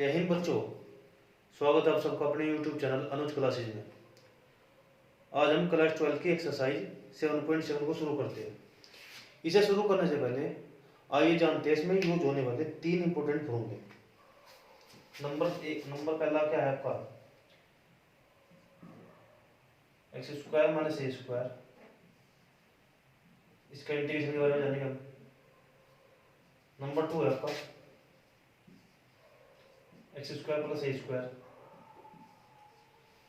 जय हिंद बच्चों, स्वागत है आप सबका अपने YouTube चैनल अनुज क्लासेज में। आज हम क्लास 12 की एक्सरसाइज 7.7 को शुरू करते हैं। इसे शुरू करने से पहले आइए जानते हैं इसमें यूज होने वाले 3 इंपॉर्टेंट फॉर्मूले। नंबर पहला क्या है आपका, x square minus a square. इसका इंटीग्रेशन के बारे में जानेंगे हम। नंबर 2 है आपका x square plus a square.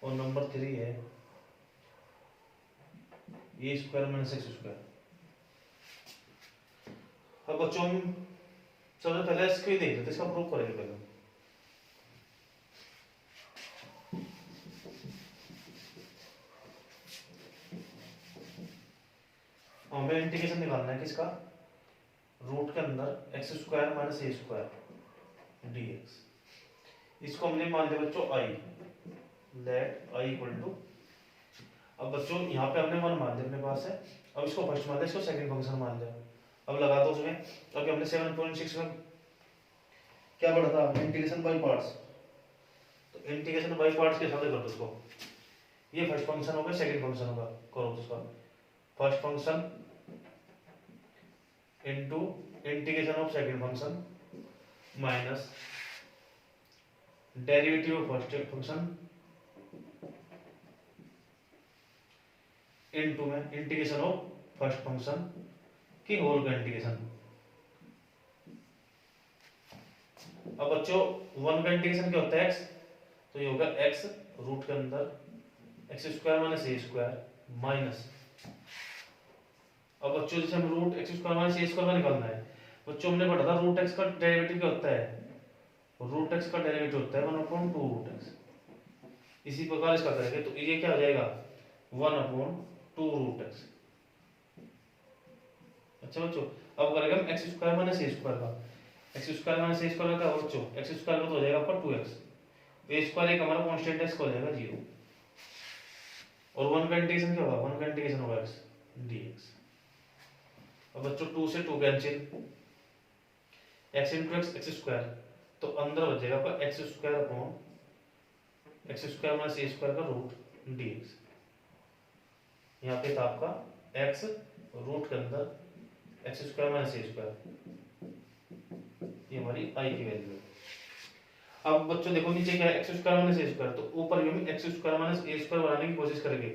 और नंबर 3 है ए स्क्वायर माइनस एक्स स्क्वायर। अब बच्चों हम सबसे पहले इसको ही देख लेते हैं, इसका प्रूफ करेंगे पहले। हमें इंटीग्रेशन निकालना है किसका, रूट के अंदर x square minus a square dx. इसको हमने मान लिया बच्चों आई, लेट आई इक्वल टू, अब बच्चों यहाँ पे हमने वन मान लिया अपने पास है। अब इसको फर्स्ट मान लिया, इसको सेकंड फंक्शन मान लिया। अब लगा दो उसमें। अभी हमने 7.6 में क्या पढ़ा था, इंटीग्रेशन बाय पार्ट्स। तो इंटीग्रेशन बाय पार्ट्स के साथ कर दो उसको। ये फर्स्ट फंक्शन होगा, सेकंड फंक्शन होगा, करो तो उसका first function into integration of second function minus derivative of first function into में इंटीग्रेशन ऑफ फर्स्ट फंक्शन की होल का इंटीग्रेशन। अब बच्चों वन का इंटीग्रेशन क्या होता है, एक्स, तो ये होगा एक्स रूट के अंदर x square minus a square minus. अब बच्चों जैसे हम root x square minus a square का निकालना है, बच्चों हमने पढ़ा था रूट एक्स का डेरिवेटिव क्या होता है, रूट एक्स का डेरिवेटिव होता है 1/2 रूट एक्स। इसी प्रकार इसका करेंगे तो ये क्या हो जाएगा 1/2 रूट एक्स। अच्छा बच्चों, अब करेंगे हम x square minus a square का। X square minus a square का बच्चों एक्स स्क्वायर का तो हो जाएगा आपका 2x। ए स्क्वायर एक हमारा कांस्टेंट एक्स का हो जाएगा 0। और वन का इंटीग्रेशन क्या होगा, वन का इंटीग्रेशन होगा एक्स dx। अब बच्चों 2 से 2 cancel, x into x x square, तो अंदर बचेगा आपका x square upon x square minus a square का रूट dx। यहाँ पे था आपका x रूट के अंदर x square minus a square, ये हमारी i की वैल्यू है। अब बच्चों देखो नीचे क्या है, x square minus a square, तो ऊपर भी हम x square minus a square बनाने की कोशिश करेंगे।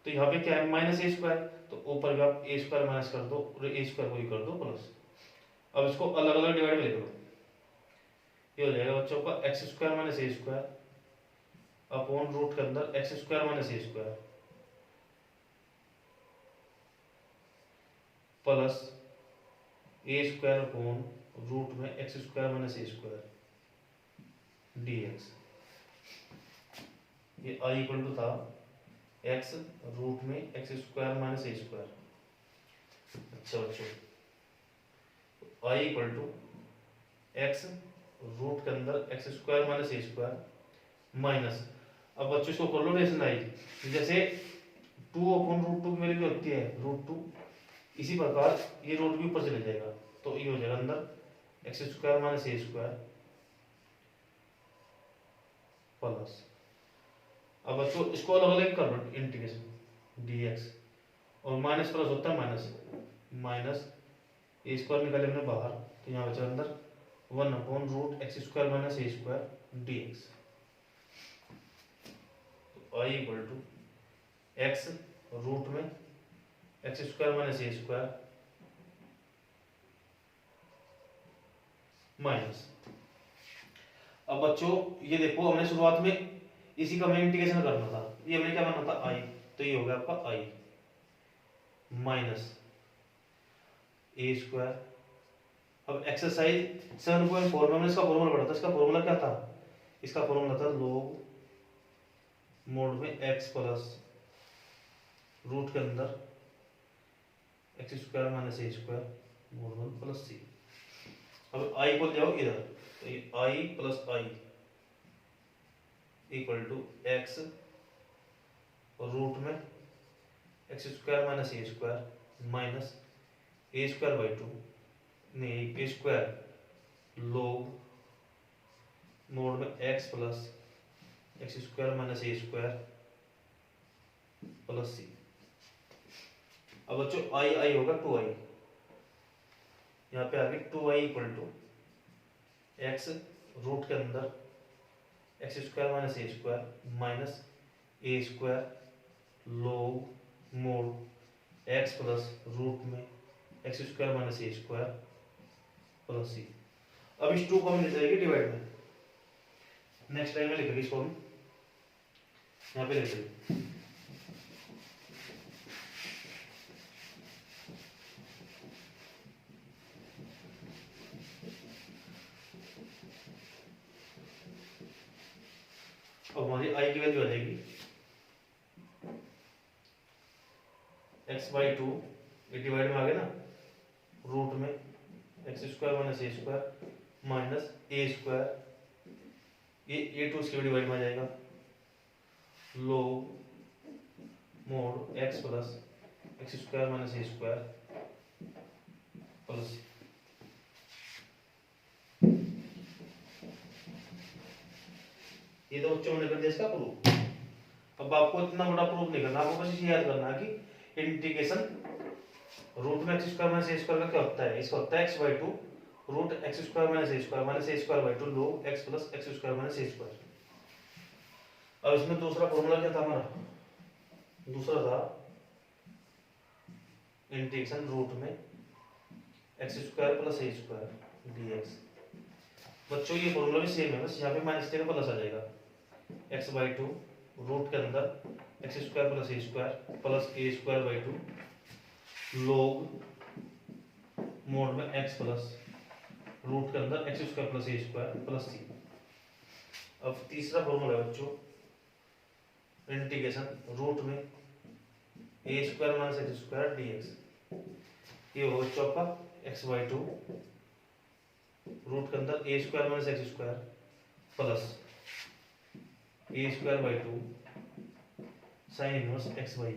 तो यहाँ पे क्या है माइनस ए स्क्वायर, तो ऊपर भी आप ए स्क्वायर माइनस कर दो और ए स्क्वायर वही कर दो प्लस। अब इसको अलग अलग डिवाइड में लिख लो, ये हो जाएगा बच्चों का x square minus a square upon root के अंदर x square minus a square plus a square upon root में x square minus a square dx। ये i इक्वल टू था x रूट में x square minus a square. अच्छा बच्चों, i equal to x root के अंदर x square minus a square minus, अब बच्चों इसको कर लो रेशन आई, जैसे 2/√2 की वैल्यू होती है √2, इसी प्रकार ये रूट भी ऊपर चले जाएगा, तो ये हो जाएगा अंदर x square minus a square plus. अब बच्चों इसको अलग अलग कर लो इंटीग्रेशन dx, और माइनस प्लस होता है माइनस, माइनस ए स्क्वायर निकाले हमने बाहर, तो यहाँ बचा अंदर 1/रूट x square minus a square dx। तो i equal to x root में x square minus a square minus. अब बच्चों ये देखो हमने शुरुआत में इसी का हमें इंटीग्रेशन करना था, ये हमने क्या माना था i, तो ये हो गया आपका i माइनस ए स्क्वायर। अब एक्सरसाइज 7.4 में हमने इसका फॉर्मूला पढ़ा था, इसका फॉर्मूला क्या था, इसका फॉर्मूला था log मोड में x प्लस रूट के अंदर x square minus a square mod 1 plus c. अब i को ले जाओ इधर, तो ये i plus i equal to x root में x square minus a square minus a square by 2 नहीं ए स्क्वायर log मोड में x plus x square minus a square plus c. अब बच्चों आई आई होगा 2i, यहाँ पे आ गई 2i equal to x root के अंदर x square minus a square minus a square log mod x plus root में x square minus a square plus c. अब इस 2 को हम ले जाएंगे डिवाइड में, नेक्स्ट लाइन में लिखेंगे इसको हम, यहाँ पे लिखेंगे अब हमारी आई की वैल्यू आ जाएगी x/2, ये डिवाइड में आ गया ना, रूट में x square minus a square minus a square, ये a2 इसके डिवाइड में आ जाएगा log mod x plus x square minus a square plus. ये तो बच्चों ने कर दिया इसका प्रूफ। अब आपको इतना बड़ा प्रूफ नहीं करना, आपको बस ये याद करना कि इंटीग्रेशन रूट में x square minus a square का क्या होता है, इसका होता है x/2 root x square minus a square 2 log x plus x square minus a square. अब इसमें दूसरा फॉर्मूला क्या था हमारा, दूसरा था इंटीग्रेशन रूट में x square plus a square dx। बच्चों ये फॉर्मूला भी सेम है, बस यहाँ पे माइनस का प्लस आ जाएगा, x/2 रूट के अंदर x square plus a square plus a square by 2 log mod में x प्लस रूट के अंदर x square plus a square plus c. अब तीसरा फॉर्मूला है बच्चों इंटीग्रेशन रूट में a square minus x square dx। ये हो बच्चों आपका x/2 रूट के अंदर a square minus x square plus a square by 2 sine inverse x by a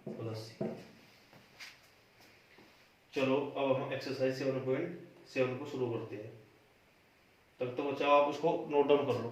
plus c. चलो अब हम एक्सरसाइज 7.7 को शुरू करते हैं। तब तो बच्चा आप उसको नोट डाउन कर लो।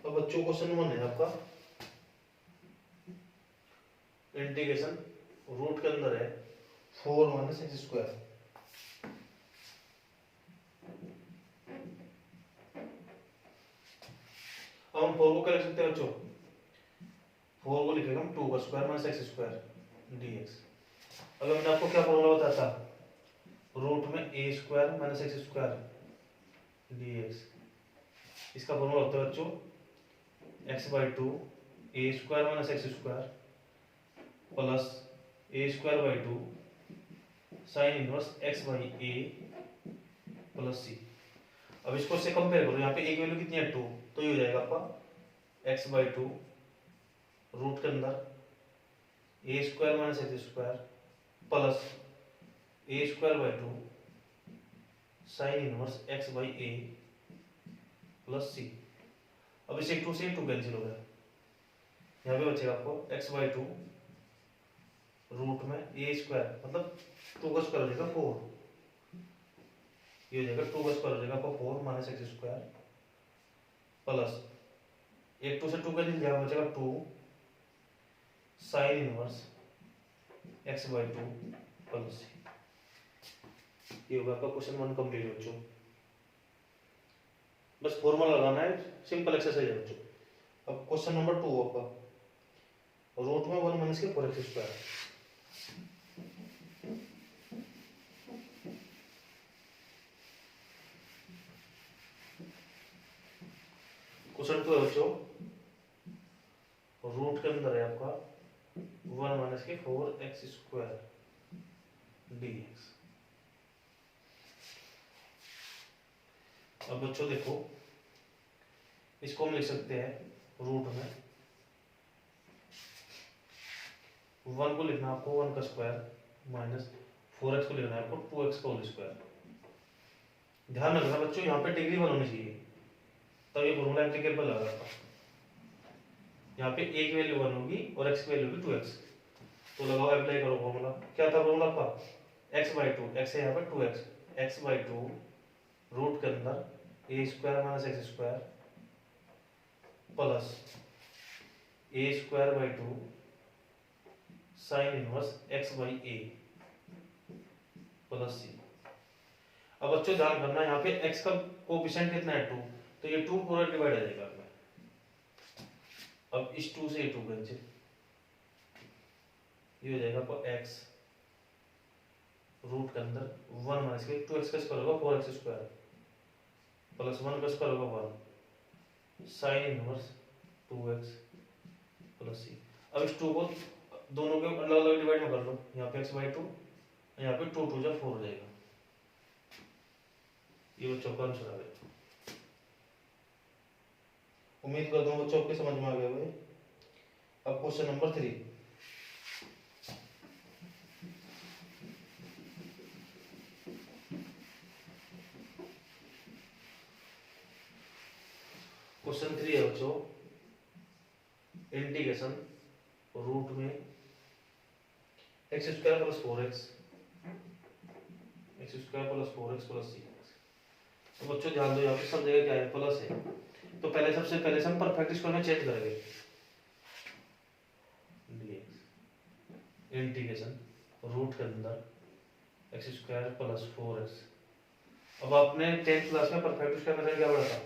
अब बच्चों क्वेश्चन नंबर है आपका इंटीग्रेशन रूट के अंदर है 4 माइनस एक्स स्क्वायर। अब हम 4 को क्या लिख सकते हैं बच्चों, 4 को लिखेंगे हम 2 का square minus x square dx। अगर मैंने आपको क्या फॉर्मूला बताया था, रूट में a square minus x square dx। इसका फॉर्मूला होता है बच्चों x/2 a square minus x square plus a square by 2 sine inverse x by a plus c. अब इसको से कंपेयर करो, यहाँ पे एक वैल्यू कितनी है 2, तो ये हो जाएगा आपका x/2 रूट के अंदर a square minus x square plus a square by 2 sine inverse x by a plus c. अब इसे 2 से 2 कैंसिल हो गया, यहाँ पे बचेगा आपको x/2 रूट में ए स्क्वायर मतलब 2 का स्क्वायर हो जाएगा 4, ये हो जाएगा 2 का स्क्वायर हो जाएगा आपका 4 माइनस एक्स स्क्वायर प्लस एक 2 से 2 कैंसिल, यहाँ बचेगा 2 sine inverse x by two plus c. ये होगा आपका क्वेश्चन 1 कंप्लीट बच्चों। बस फॉर्मूला लगाना है, सिंपल एक्सरसाइज है बच्चों। अब क्वेश्चन नंबर 2 आपका, रूट में 1 माइनस के 4x स्क्वायर। क्वेश्चन 2 है बच्चों, रूट के अंदर है आपका 1 माइनस के 4x स्क्वायर dx। अब बच्चों देखो, इसको हम लिख सकते हैं रूट में 1 को लिखना आपको 1 का स्क्वायर माइनस 4x को लिखना है आपको 2x का होल स्क्वायर। ध्यान रखना बच्चों, यहाँ पे डिग्री 1 होनी चाहिए, तब ये फॉर्मूला एप्लीकेबल होगा आपका। यहाँ पे a की वैल्यू 1 होगी और x की वैल्यू होगी 2x। तो लगाओ, अप्लाई करो फॉर्मूला। क्या था फॉर्मूला आपका? x बाई टू, x है यहाँ पे 2x, x by two root के अंदर a square minus x square plus a square by to sine inverse x by a plus c। अब बच्चों ध्यान करना, यहाँ पे x का कोएफिशिएंट कितना है 2, तो ये 2 पूरा डिवाइड आ जाएगा। अब इस 2 से 2 कैंसिल, ये हो जाएगा आपका x रूट के अंदर 1 माइनस के 2x का स्क्वायर होगा 4x स्क्वायर प्लस 1 का स्क्वायर होगा 1 sine inverse 2x plus c। अब इस 2 को दोनों के अलग अलग डिवाइड में कर लो, यहाँ पे x बाई टू, यहाँ पे 2 2 जा 4 हो जाएगा। ये बच्चों का आंसर आ गया। उम्मीद करता हूँ बच्चों आपके समझ में आ गया भाई। अब क्वेश्चन नंबर 3, क्वेश्चन 3 है बच्चों, इंटीग्रेशन रूट में x square plus 4x, x square plus 4x plus c। तो बच्चों ध्यान दो, यहाँ पे सब जगह क्या है? प्लस है। तो पहले सबसे पहले हम परफेक्ट स्क्वायर में चेंज करेंगे, इंटीग्रेशन रूट के अंदर एक्स स्क्वायर प्लस 4x। अब आपने 10th क्लास में परफेक्ट स्क्वायर मेथड क्या पढ़ा था?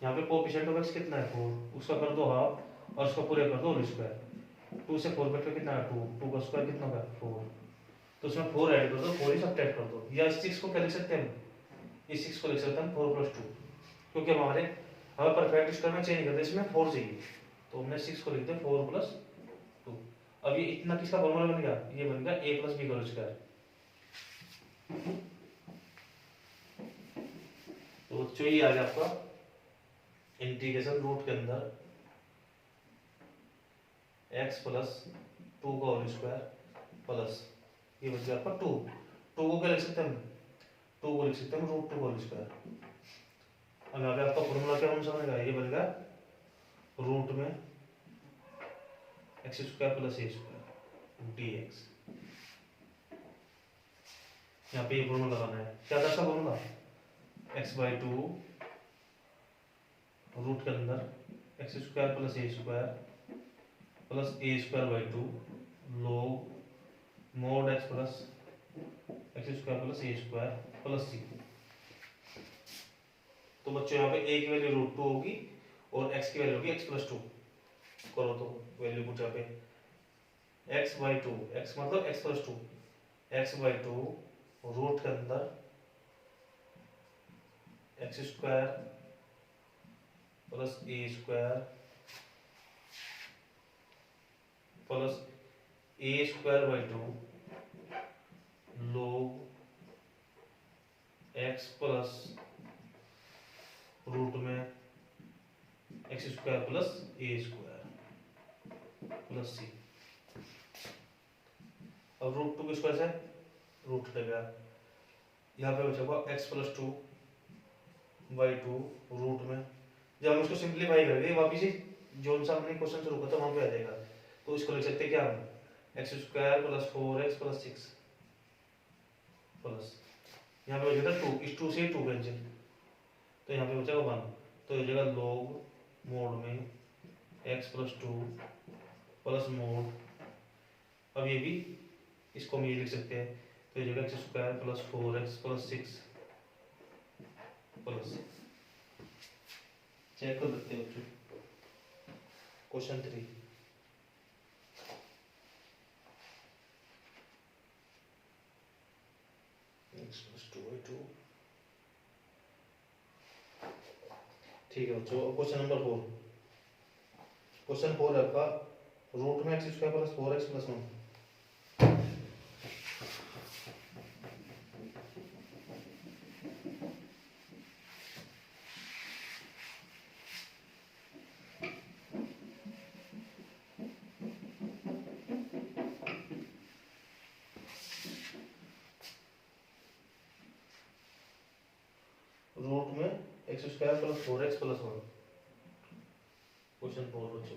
यहाँ पे कोएफिशिएंट ऑफ x कितना है 4, उसका कर दो हाफ और उसका पूरे कर दो होल स्क्वायर। 2 से 4 कट कितना है 2, 2 का स्क्वायर कितना होगा 4, तो उसमें 4 ऐड कर दो, 4 ही सब्ट्रैक्ट कर दो। या इस 6 को क्या लिख सकते हैं? इस 6 को लिख सकते हैं 4 प्लस 2, क्योंकि हमें परफेक्ट स्क्वायर में चेंज करते इसमें 4 चाहिए, तो हमने 6 को लिख दिया 4 प्लस 2। अब ये इतना किसका फॉर्मूला बन गया? ये बन गया a प्लस बी का होल स्क्वायर। तो बच्चों ये आ गया आपका इंटीग्रेशन रूट के अंदर x प्लस 2 का होल स्क्वायर प्लस ये बच गया आपका 2। 2 को क्या लिख सकते हैं हम? 2 को लिख सकते हैं रूट 2 का होल स्क्वायर। अब यहाँ पे आपका फॉर्मूला क्या बन समझ गया? ये बन गया रूट में x square plus a square dx। यहाँ पे ये फॉर्मूला लगाना है। क्या था इसका formula? X by two root के अंदर x square plus a square by two log mod x plus x square plus a square plus c. तो बच्चों यहाँ पे a की वैल्यू रूट 2 होगी और x की वैल्यू होगी x प्लस 2। करो तो वैल्यू कुछ यहाँ पे x बाई टू, एक्स मतलब x plus 2, x by two root के अंदर x square plus a square plus a square by two log x plus root में x square plus a square plus c. अब root 2 किस से root लगा, यहाँ पे बचेगा एक्स प्लस 2 बाई 2 रूट में। जब हम इसको सिंप्लीफाई करेंगे वापिस ही जो सा हमने क्वेश्चन शुरू किया था वहां पे आ जाएगा। तो इसको लिख सकते हैं क्या हम? X square plus 4x plus 6 plus यहाँ पे बचेगा 2, इस 2 से 2 कैंसिल, तो यहाँ पे बचेगा 1, तो ये जगह लॉग मोड में x प्लस 2 प्लस मोड, अब ये भी इसको हम ये लिख सकते हैं, तो ये जगह x square plus 4x plus 6 plus, check कर लेते हैं बच्चों। Question 3, x plus 2/2। ठीक है बच्चों, क्वेश्चन नंबर 4। क्वेश्चन 4 है आपका, रूट में x square plus 4x plus 1। Root में x square plus 4x plus 1। Question 4 बच्चों,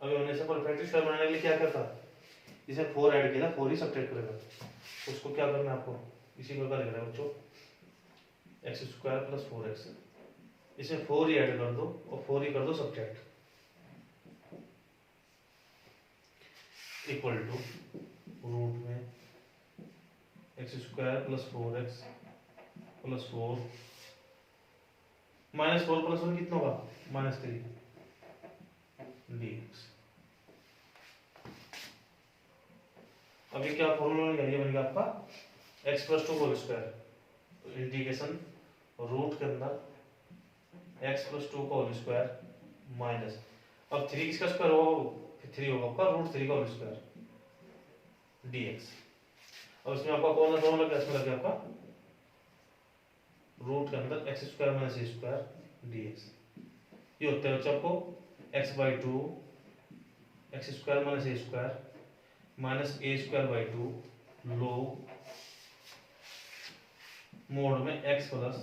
अभी हमने इसे परफेक्ट स्क्वायर बनाने के लिए क्या करता, इसे 4 ऐड किया, 4 ही सब्ट्रैक्ट करेगा, उसको क्या करना है आपको, इसी प्रकार लिख रहा है बच्चों, एक्स स्क्वायर प्लस 4x, इसमें 4 ही ऐड कर दो और 4 ही कर दो सब्ट्रैक्ट, इक्वल टू रूट में x square plus 4x plus 4 minus 4 plus 1 कितना होगा, -3 dx। अब ये क्या फॉर्मूला बनेगा, ये बनेगा आपका x plus 2 whole square, integration root के अंदर x प्लस 2 का होल स्क्वायर माइनस, अब 3 किसका स्क्वायर होगा, 3 होगा आपका रूट 3 का होल स्क्वायर dx। और इसमें आपका कौन सा फॉर्मूला क्या लग गया आपका, रूट के अंदर x square minus a square dx। ये होता है बच्चा आपको x/2 x square minus a square minus a square by 2 log mod में x plus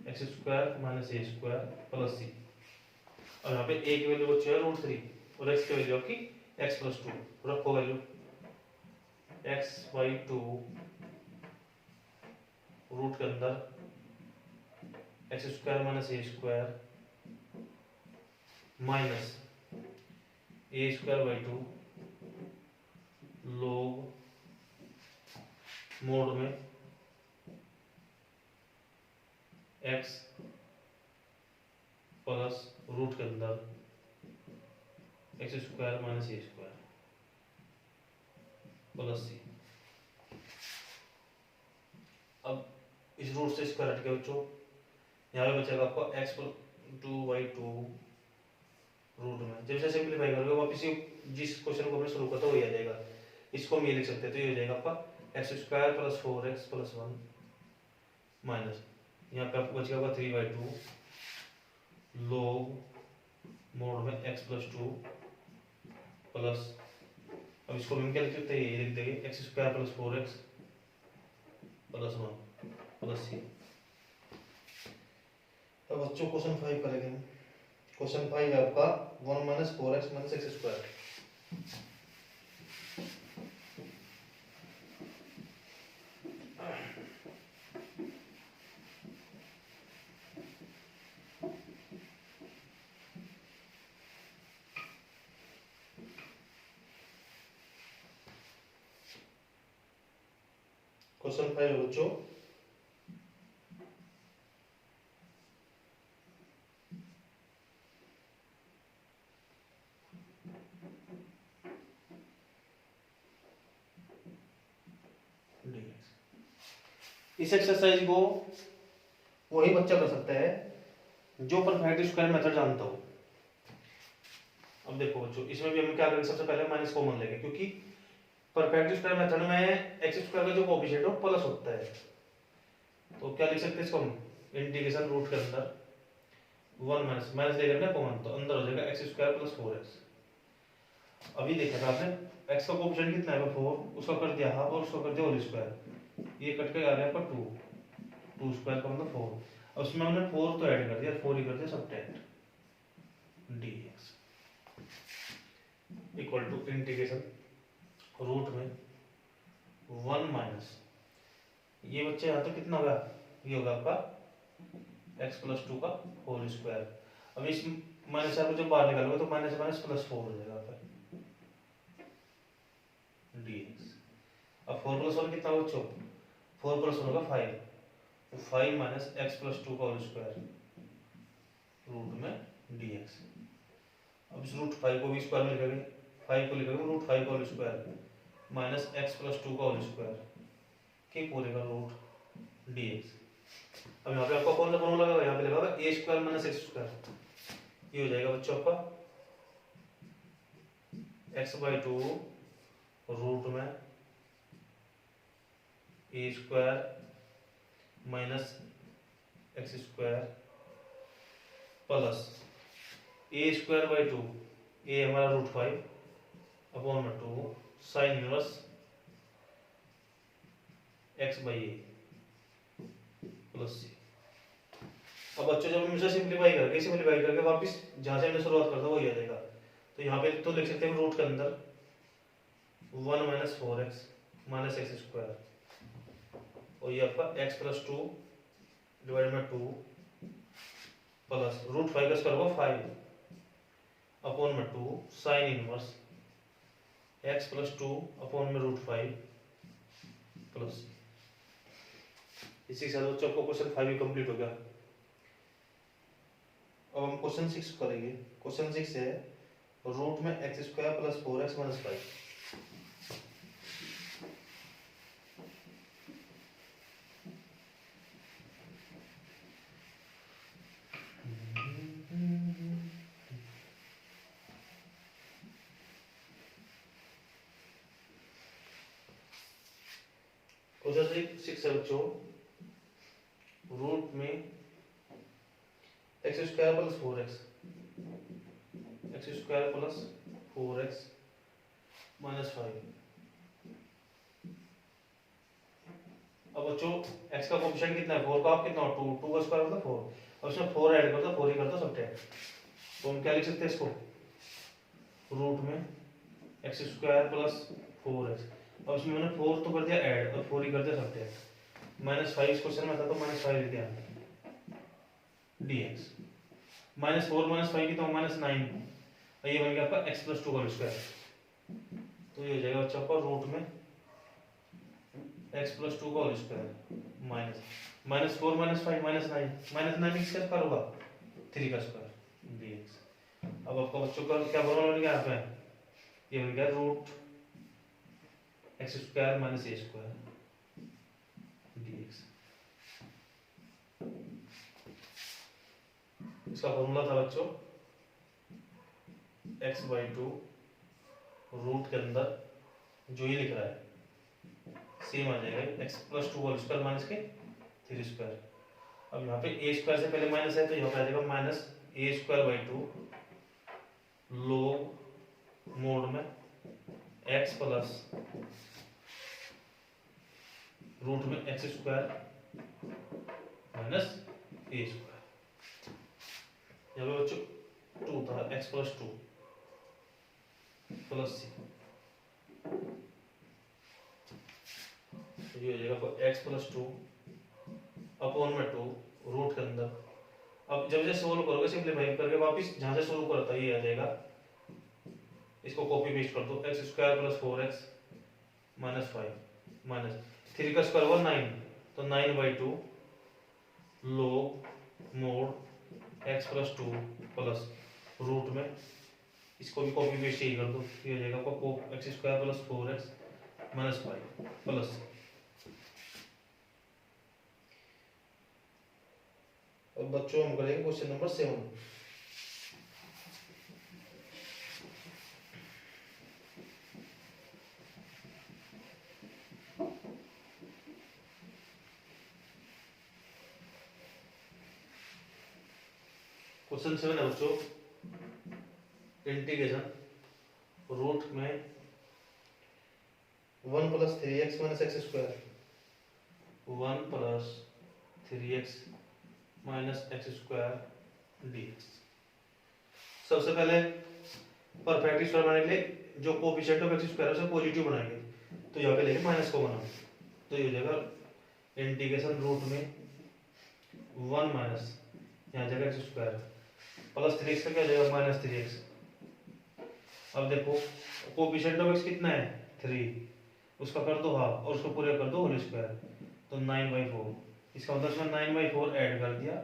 x square minus a square plus c. और यहाँ पे a की वैल्यू बच्चे है √3 और x की वैल्यू आपकी x प्लस 2, रखो वैल्यू x/2 रूट के अंदर x square minus a square minus a square by 2 log mod में x प्लस रूट के अंदर x square minus a square plus c. अब इस रूट से स्क्वायर हट गया बच्चों, यहाँ पे बचेगा आपको x पर 2/2 रूट में, जब इसे सिंप्लीफाई करोगे वापस ये जिस क्वेश्चन को हमने शुरू करता वही आ जाएगा, इसको हम ये लिख सकते हैं, तो ये हो जाएगा आपका x square plus 4x plus 1 minus, यहाँ पे आपको बचेगा 3/2 log मोड में x प्लस 2 प्लस, अब इसको हम क्या लिख सकते हैं, ये लिख देंगे x square plus 4x plus 1 plus c. अब बच्चों क्वेश्चन 5 करेंगे। क्वेश्चन 5 है आपका 1 minus 4x minus x square. Question 5 बच्चों, इस एक्सरसाइज को वही बच्चा कर सकता है जो परफेक्ट स्क्वायर मेथड जानता हो। अब देखो बच्चों, इसमें भी हम क्या करेंगे, सबसे पहले माइनस कॉमन लेंगे, क्योंकि परफेक्ट स्क्वायर मेथड में एक्स स्क्वायर का जो कोएफिशिएंट है प्लस होता है, तो क्या लिख सकते हैं इसको हम, इंटीग्रेशन रूट के अंदर 1 माइनस माइनस लेकर ना कॉमन, तो अंदर हो जाएगा एक्स स्क्वायर प्लस 4x। अभी देखा था आपने x का कोएफिशिएंट कितना है 4, उसका कर दिया हाफ और उसका कर दिया होल स्क्वायर, ये कट के आ गया आपका 2 स्क्वायर का मतलब 4। अब उसमें हमने 4 तो ऐड कर दिया, 4 ही कर दिया subtract dx equal to integration root में 1 माइनस, ये बच्चे यहाँ तो कितना होगा, ये होगा आपका x प्लस 2 का होल स्क्वायर। अब इस माइनस को जब बाहर निकालोगे तो माइनस माइनस प्लस 4 हो जाएगा dx। अब 4 + 1 कितना बच्चों, 4 + 1 होगा 5, तो 5 - x + 2 का होल स्क्वायर रूट में dx। अब इस रूट 5 को भी स्क्वायर में लिखेंगे, 5 को लिखेंगे रूट 5 का होल स्क्वायर माइनस x + 2 का होल स्क्वायर के पूरे का रूट dx। अब यहाँ पे आपका कौन सा फॉर्मूला लगा, यहाँ पे लगा होगा a² - x²। ये हो जाएगा बच्चों आपका x/2 रूट में a² - x² plus a²/2, a हमारा रूट 5 अपॉन में 2 sine inverse x/a plus c। अब बच्चों जब हम इसे सिंप्लीफाई करके वापस जहां से हमने शुरुआत करता वही आ जाएगा। तो यहाँ पे तो लिख सकते हैं रूट के अंदर 1 - 4x - x² और ये आपका x + 2 डिवाइड में 2 प्लस रूट 5 का स्क्वायर होगा 5 अपॉन में 2 साइन इनवर्स x + 2 अपॉन में रूट 5 प्लस। इसी के साथ बच्चों आपको क्वेश्चन 5 भी कंप्लीट हो गया। अब हम क्वेश्चन 6 करेंगे। क्वेश्चन 6 है रूट में x² + 4x - 5। क्वेश्चन 6 है बच्चों रूट में x² + 4x x² + 4x - 5। अब बच्चों x का कोएफिशिएंट कितना है, 4 का आप कितना हो 2, 2 का स्क्वायर मतलब 4। अब इसमें 4 ऐड कर दो, 4 ही कर दो सब्ट्रैक्ट। तो हम क्या लिख सकते हैं इसको, रूट में x² + 4x। अब इसमें मैंने 4 तो कर दिया ऐड और 4 ही कर दिया सब्ट्रैक्ट। -5 इस क्वेश्चन में था तो -5 लिख दिया dx। -4 - 5 कितना हो -9 और ये बन गया आपका x + 2 का स्क्वायर। तो ये हो जाएगा बच्चा आपका रूट में x + 2 का होल स्क्वायर माइनस -4 - 5 -9 किसका स्क्वायर होगा 3 का स्क्वायर dx। अब आपका बच्चों का क्या फॉर्मूला बन गया यहाँ पे, ये बन गया रूट x² - a² dx। इसका फॉर्मूला था बच्चों x/2 रूट के अंदर जो ये लिख रहा है सेम आ जाएगा x + 2 होल स्क्वायर माइनस के 3²। अब यहाँ पे a² से पहले माइनस है तो यहाँ पे आ जाएगा -a²/2 log मोड में x प्लस रूट में x² - a²। यहाँ पे बच्चों 2 था x + 2 प्लस c, ये हो जाएगा x + 2 अपॉन में 2 रूट के अंदर। अब जब से सोल्व करोगे सिंप्लीफाई करके वापस जहां से शुरू करता है ये आ जाएगा, इसको कॉपी पेस्ट कर दो x² + 4x - 5 माइनस 3 का स्क्वायर होगा 9 तो 9/2 log mod x + 2 plus root में इसको भी कॉपी पेस्ट यही कर दो, ये हो जाएगा आपका x² + 4x - 5 प्लस। अब बच्चों हम करेंगे क्वेश्चन नंबर 7। क्वेश्चन 7 है बच्चों इंटीग्रेशन रूट में 1 + 3x - x², 1 + 3x - x² dx। सबसे पहले परफेक्ट स्क्वायर बनाने के लिए जो कोएफिशिएंट ऑफ x² है उसे पॉजिटिव बनाएंगे, तो यहाँ पे लेंगे माइनस को बनाओ, तो ये हो जाएगा इंटीग्रेशन रूट में 1 माइनस यहाँ जाएगा x² प्लस 3x का क्या जाएगा -3x। अब देखो कोएफिशिएंट ऑफ x कितना है 3 उसका कर दो हाफ और उसको पूरे कर दो होल स्क्वायर, तो 9/4। इसका मतलब इसमें 9/4 ऐड कर दिया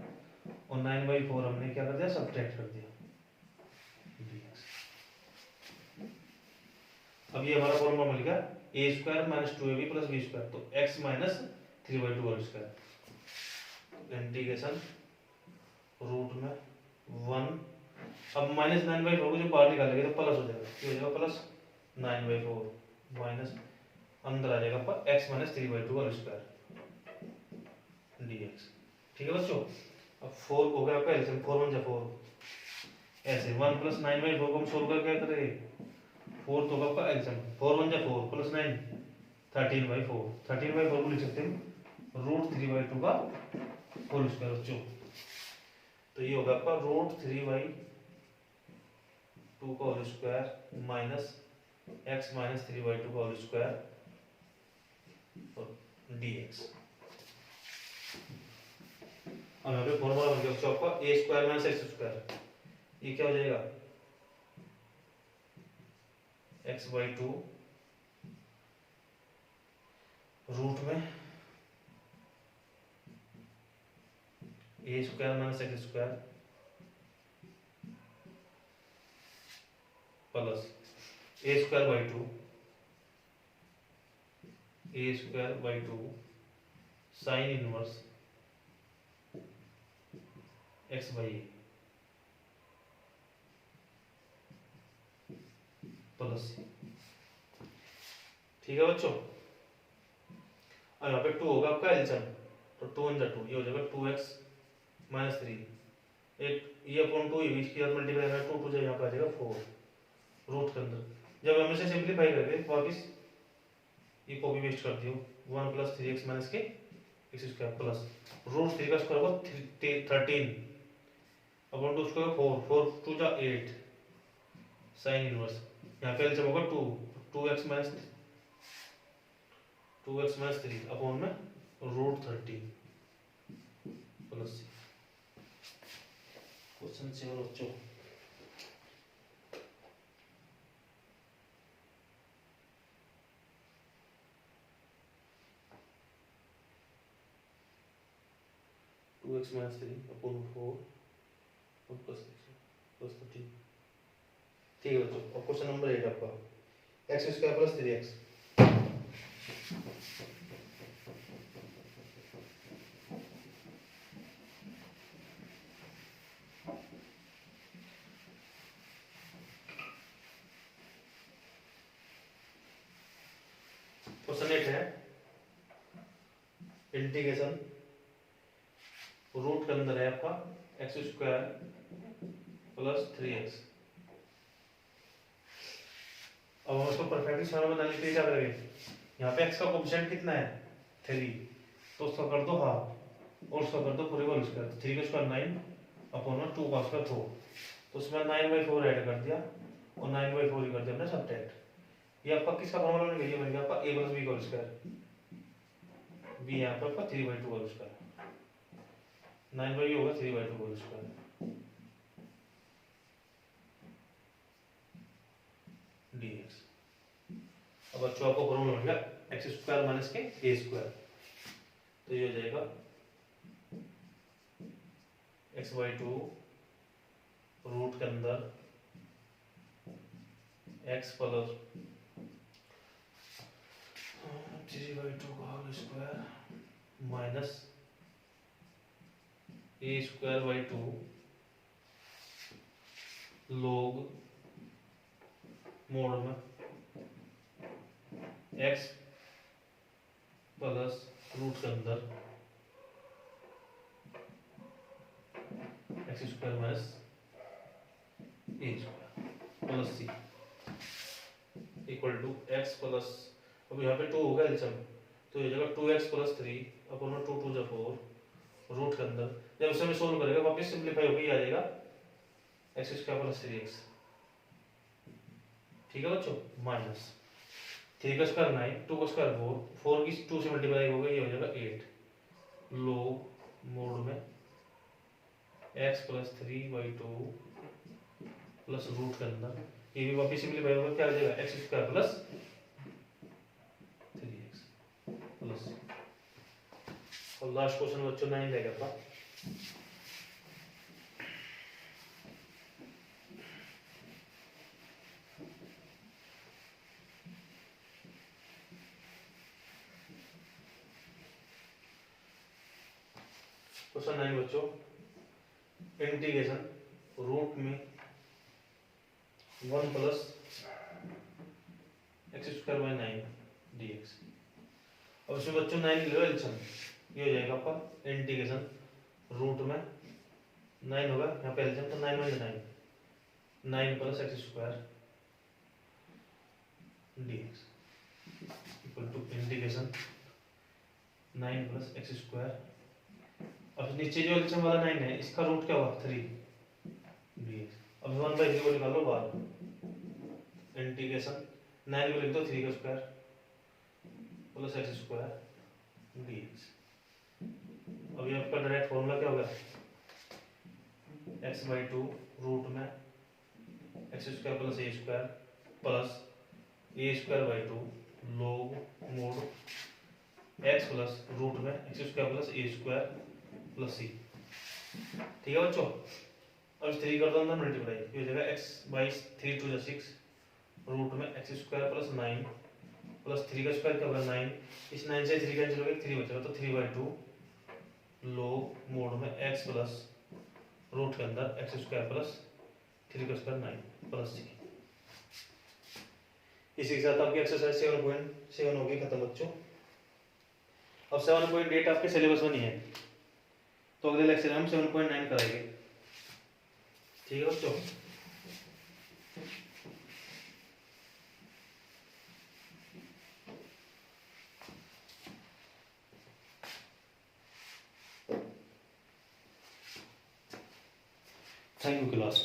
और 9/4 हमने क्या कर दिया, सब्ट्रैक्ट कर दिया। अब ये हमारा फॉर्मूला मिल गया a² - 2ab + b², तो x - 3/2 whole square integration root में 1। अब -9/4 को जो बाहर निकालेंगे तो प्लस हो जाएगा, ये हो जाएगा प्लस 9/4 माइनस अंदर आ जाएगा पर x - 3/2 होल स्क्वायर dx। ठीक है बच्चों। अब 4 हो गया आपका एलसीएम, 4 1 जा 4, ऐसे 1 + 9/4 को हम सोल्व करके क्या करेंगे, 4 तो आपका एलसीएम 4 1 जा 4 + 9 13/4, 13/4 को लिख सकते हैं √3/2 का होल स्क्वायर बच्चों। तो ये होगा आपका √3/2 का होल स्क्वायर माइनस x - 3/2 का होल स्क्वायर और dx। अब यहाँ पे फॉर्मूला बन गया बच्चों आपका a² - x², ये क्या हो जाएगा x/2 रूट में a² - x² plus a²/2 sine inverse x/a plus c। ठीक है बच्चों। अब यहाँ पे 2 होगा आपका एलसीएम, तो 2 1 जा 2, ये हो जाएगा 2x - 3, एक ये अपॉन 2 ये इसके साथ मल्टीप्लाई करें 2 2 जा यहाँ पे आ जाएगा 4 रूट के अंदर। जब हम इसे सिंपलीफाई करके वापस ये कॉपी पेस्ट कर दियो 1 + 3x - के x² प्लस √3 का स्क्वायर होगा 13 अपॉन 2 स्क्वायर 4 4 2 जा 8 साइन इनवर्स, यहाँ पे एलसीएम होगा 2 2x - 3 अपॉन में √13 प्लस c। क्वेश्चन 7 बच्चों। x - 3 अपॉन 4 और प्लस 13। ठीक है बच्चों। अब क्वेश्चन नंबर 8 आपका x² + 3x। क्वेश्चन 8 है इंटीग्रेशन रूट के अंदर है आपका x² + 3x। अब हम इसको परफेक्टली सॉल्व बनाने के लिए क्या करेंगे, यहाँ पे x का कोएफिशिएंट कितना है 3, तो उसका कर दो हाफ और उसका कर दो पूरे होल स्क्वायर, 3 का स्क्वायर 9 अपॉन 2 का स्क्वायर 4, तो उसमें 9/4 ऐड कर दिया और 9/4 ही कर दिया हमने सब्ट्रैक्ट। ये आपका किसका फॉर्मूला बन गया, ये बन गया आपका a + b का होल स्क्वायर, b यहाँ पे आपका 3/2 होल स्क्वायर, 9/, होगा 3/2 होल स्क्वायर dx। अब बच्चों आपको फॉर्मूला मिल गया x² - के a², तो ये हो जाएगा x/2 रूट के अंदर x + 3/2 का whole square minus a²/2 log mod में x प्लस रूट के अंदर x² - a² plus c equal to x plus, अब यहाँ पे 2 होगा एलसीएम, तो ये जगह 2x + 3 अपॉन 2 2 जा 4 रूट के अंदर, जब इसे हम सोल्व करेगा वापस सिंपलीफाई होकर आ जाएगा x² + 3x। ठीक है बच्चों, माइनस 3 का स्क्वायर 9 2 का स्क्वायर 4 4 की 2 से मल्टीप्लाई हो गई, ये हो जाएगा 8 log मोड में x + 3/2 प्लस रूट के अंदर, ये भी वापस सिंपलीफाई होगा क्या आ जाएगा x² + प्लस सी। और लास्ट क्वेश्चन बच्चों 9 रहेगा अपना। क्वेश्चन 9 बच्चों, इंटीग्रेशन रूट में 1 plus x square by 9 dx। अब इसमें बच्चों 9 ले लो एलसीएम, ये हो जाएगा आपका इंटीग्रेशन रूट में 9 होगा यहाँ पे एलसीएम, तो 9 में 9 plus x square dx equal to integration 9 plus x square. अब नीचे जो एलसीएम वाला 9 है इसका रूट क्या होगा 3 dx। अब 1/3 को निकालो बाहर, इंटीग्रेशन 9 को लिख दो 3 का square plus x square dx। अब ये आपका डायरेक्ट फॉर्मूला क्या होगा, x/2 रूट में x square plus a square plus a square by 2 log mod x plus root में x square plus a square plus c. ठीक है बच्चों, अब 3 कर दो अंदर मल्टीप्लाई, ये हो जाएगा x/3 2 6 रूट में एक्स स्क्वायर प्लस 9 प्लस 3 का स्क्वायर क्या होगा 9, इस 9 से 3 कैंसिल हो गया 3 बचेगा, तो 3/2 log मोड में x प्लस रूट के अंदर एक्स स्क्वायर प्लस 3 का स्क्वायर 9 प्लस सी। इसी के साथ आपकी एक्सरसाइज 7.7 हो गई खत्म बच्चों। अब 7.8 आपके सिलेबस में नहीं है, तो अगले लेक्चर में हम 7.9 कराएंगे। ठीक है बच्चों। Thank you class.